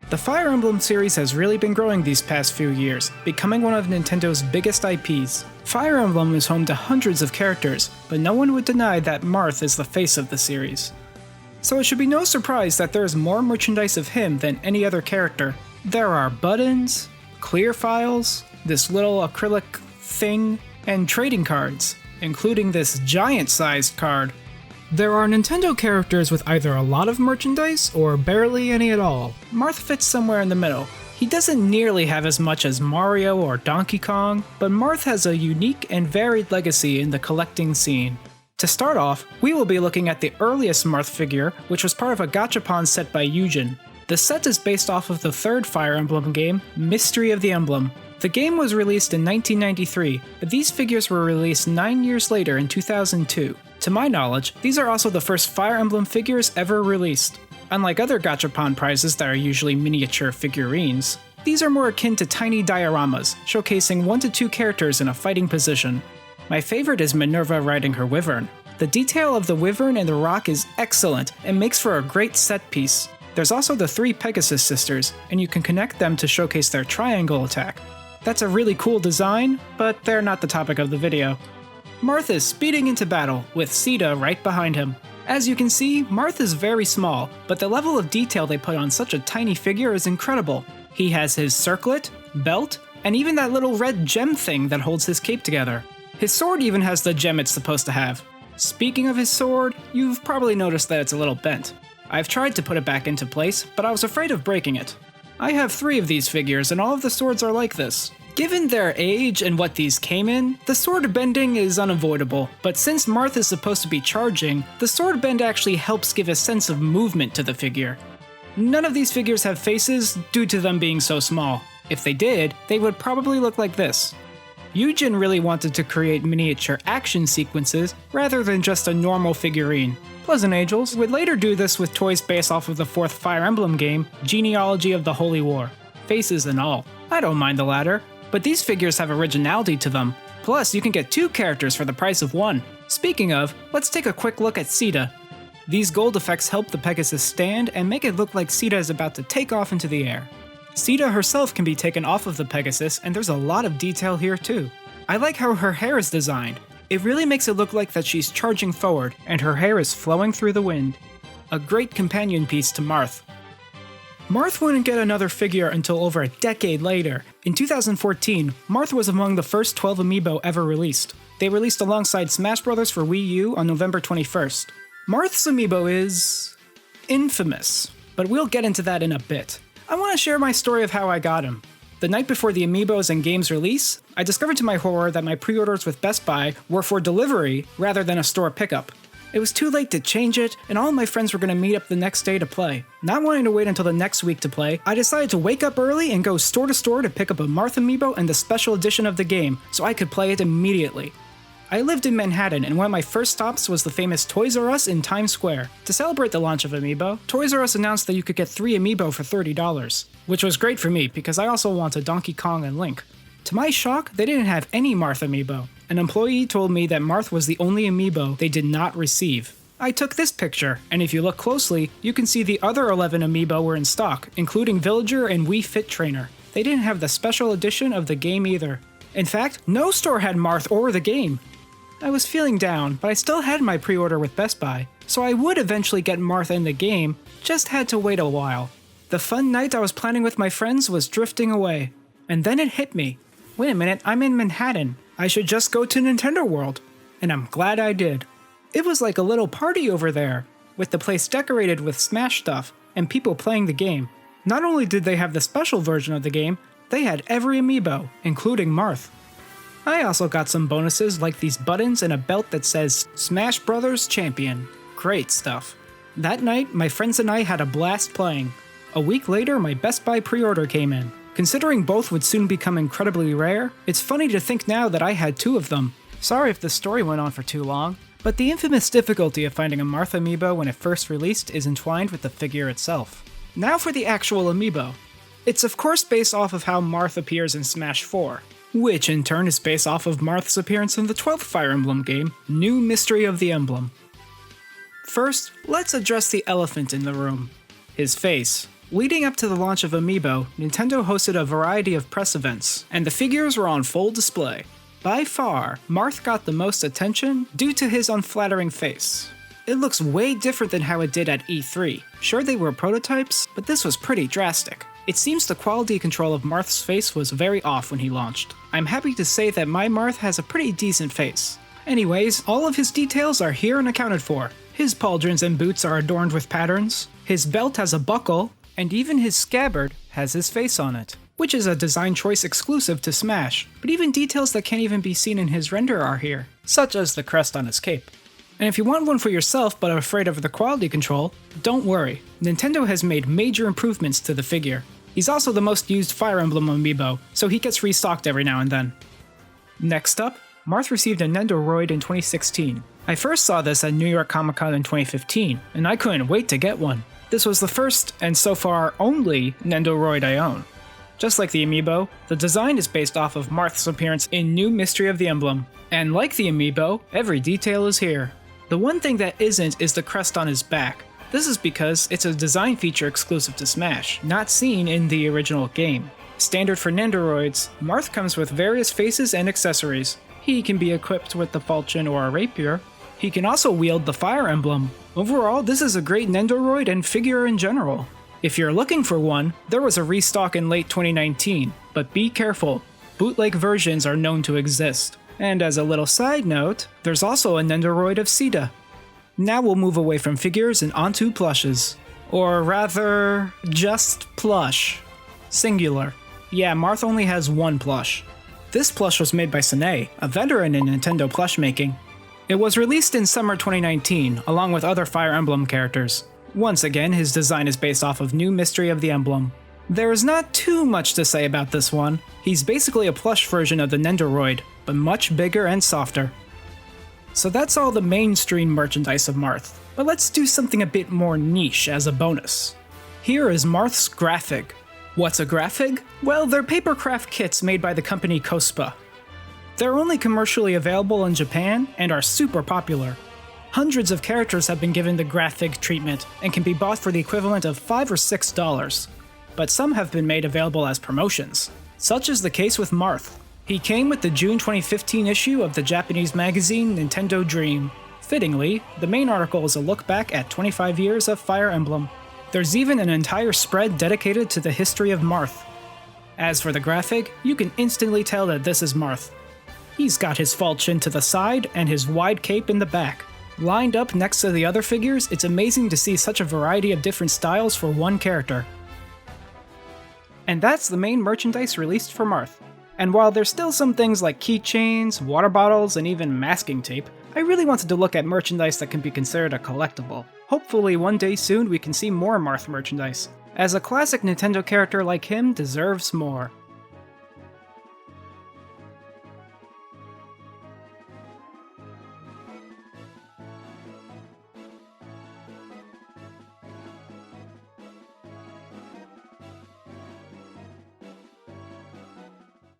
The Fire Emblem series has really been growing these past few years, becoming one of Nintendo's biggest IPs. Fire Emblem is home to hundreds of characters, but no one would deny that Marth is the face of the series. So it should be no surprise that there is more merchandise of him than any other character. There are buttons, clear files, this little acrylic thing, and trading cards, including this giant-sized card. There are Nintendo characters with either a lot of merchandise or barely any at all. Marth fits somewhere in the middle. He doesn't nearly have as much as Mario or Donkey Kong, but Marth has a unique and varied legacy in the collecting scene. To start off, we will be looking at the earliest Marth figure, which was part of a gachapon set by Eugen. The set is based off of the third Fire Emblem game, Mystery of the Emblem. The game was released in 1993, but these figures were released 9 years later in 2002. To my knowledge, these are also the first Fire Emblem figures ever released. Unlike other gachapon prizes that are usually miniature figurines, these are more akin to tiny dioramas, showcasing 1 to 2 characters in a fighting position. My favorite is Minerva riding her wyvern. The detail of the wyvern and the rock is excellent and makes for a great set piece. There's also the 3 Pegasus sisters, and you can connect them to showcase their triangle attack. That's a really cool design, but they're not the topic of the video. Marth is speeding into battle, with Sita right behind him. As you can see, Marth is very small, but the level of detail they put on such a tiny figure is incredible. He has his circlet, belt, and even that little red gem thing that holds his cape together. His sword even has the gem it's supposed to have. Speaking of his sword, you've probably noticed that it's a little bent. I've tried to put it back into place, but I was afraid of breaking it. I have 3 of these figures, and all of the swords are like this. Given their age and what these came in, the sword bending is unavoidable, but since Marth is supposed to be charging, the sword bend actually helps give a sense of movement to the figure. None of these figures have faces due to them being so small. If they did, they would probably look like this. Eugen really wanted to create miniature action sequences rather than just a normal figurine. Pleasant Angels would later do this with toys based off of the 4th Fire Emblem game, Genealogy of the Holy War. Faces and all. I don't mind the latter, but these figures have originality to them. Plus, you can get 2 characters for the price of 1. Speaking of, let's take a quick look at Sita. These gold effects help the Pegasus stand and make it look like Sita is about to take off into the air. Sita herself can be taken off of the Pegasus, and there's a lot of detail here too. I like how her hair is designed. It really makes it look like that she's charging forward, and her hair is flowing through the wind. A great companion piece to Marth. Marth wouldn't get another figure until over a decade later. In 2014, Marth was among the first 12 Amiibo ever released. They released alongside Smash Bros. For Wii U on November 21st. Marth's Amiibo is infamous, but we'll get into that in a bit. I want to share my story of how I got him. The night before the Amiibos and game's release, I discovered to my horror that my pre-orders with Best Buy were for delivery rather than a store pickup. It was too late to change it, and all of my friends were going to meet up the next day to play. Not wanting to wait until the next week to play, I decided to wake up early and go store to store to pick up a Marth Amiibo and the special edition of the game, so I could play it immediately. I lived in Manhattan, and one of my first stops was the famous Toys R Us in Times Square. To celebrate the launch of Amiibo, Toys R Us announced that you could get 3 Amiibo for $30, which was great for me because I also wanted Donkey Kong and Link. To my shock, they didn't have any Marth Amiibo. An employee told me that Marth was the only Amiibo they did not receive. I took this picture, and if you look closely, you can see the other 11 Amiibo were in stock, including Villager and Wii Fit Trainer. They didn't have the special edition of the game either. In fact, no store had Marth or the game. I was feeling down, but I still had my pre-order with Best Buy, so I would eventually get Marth in the game, just had to wait a while. The fun night I was planning with my friends was drifting away. And then it hit me. Wait a minute, I'm in Manhattan. I should just go to Nintendo World. And I'm glad I did. It was like a little party over there, with the place decorated with Smash stuff and people playing the game. Not only did they have the special version of the game, they had every Amiibo, including Marth. I also got some bonuses like these buttons and a belt that says Smash Bros. Champion. Great stuff. That night, my friends and I had a blast playing. A week later, my Best Buy pre-order came in. Considering both would soon become incredibly rare, it's funny to think now that I had 2 of them. Sorry if the story went on for too long, but the infamous difficulty of finding a Marth Amiibo when it first released is entwined with the figure itself. Now for the actual Amiibo. It's of course based off of how Marth appears in Smash 4, which in turn is based off of Marth's appearance in the 12th Fire Emblem game, New Mystery of the Emblem. First, let's address the elephant in the room. His face. Leading up to the launch of Amiibo, Nintendo hosted a variety of press events, and the figures were on full display. By far, Marth got the most attention due to his unflattering face. It looks way different than how it did at E3. Sure, they were prototypes, but this was pretty drastic. It seems the quality control of Marth's face was very off when he launched. I'm happy to say that my Marth has a pretty decent face. Anyways, all of his details are here and accounted for. His pauldrons and boots are adorned with patterns, his belt has a buckle, and even his scabbard has his face on it, which is a design choice exclusive to Smash, but even details that can't even be seen in his render are here, such as the crest on his cape. And if you want one for yourself but are afraid of the quality control, don't worry, Nintendo has made major improvements to the figure. He's also the most used Fire Emblem amiibo, so he gets restocked every now and then. Next up, Marth received a Nendoroid in 2016. I first saw this at New York Comic Con in 2015, and I couldn't wait to get one. This was the first, and so far only, Nendoroid I own. Just like the amiibo, the design is based off of Marth's appearance in New Mystery of the Emblem, and like the amiibo, every detail is here. The one thing that isn't is the crest on his back. This is because it's a design feature exclusive to Smash, not seen in the original game. Standard for Nendoroids, Marth comes with various faces and accessories. He can be equipped with the falchion or a rapier. He can also wield the Fire Emblem. Overall, this is a great Nendoroid and figure in general. If you're looking for one, there was a restock in late 2019, but be careful, bootleg versions are known to exist. And as a little side note, there's also a Nendoroid of Sita. Now we'll move away from figures and onto plushes. Or rather, just plush. Singular. Yeah, Marth only has one plush. This plush was made by Sine, a veteran in Nintendo plush making. It was released in summer 2019, along with other Fire Emblem characters. Once again, his design is based off of New Mystery of the Emblem. There is not too much to say about this one. He's basically a plush version of the Nendoroid, but much bigger and softer. So that's all the mainstream merchandise of Marth, but let's do something a bit more niche as a bonus. Here is Marth's graphic. What's a graphic? Well, they're papercraft kits made by the company Cospa. They're only commercially available in Japan and are super popular. Hundreds of characters have been given the graphic treatment and can be bought for the equivalent of $5 or $6, but some have been made available as promotions. Such is the case with Marth. He came with the June 2015 issue of the Japanese magazine Nintendo Dream. Fittingly, the main article is a look back at 25 years of Fire Emblem. There's even an entire spread dedicated to the history of Marth. As for the graphic, you can instantly tell that this is Marth. He's got his falchion to the side and his wide cape in the back. Lined up next to the other figures, it's amazing to see such a variety of different styles for one character. And that's the main merchandise released for Marth. And while there's still some things like keychains, water bottles, and even masking tape, I really wanted to look at merchandise that can be considered a collectible. Hopefully one day soon we can see more Marth merchandise, as a classic Nintendo character like him deserves more.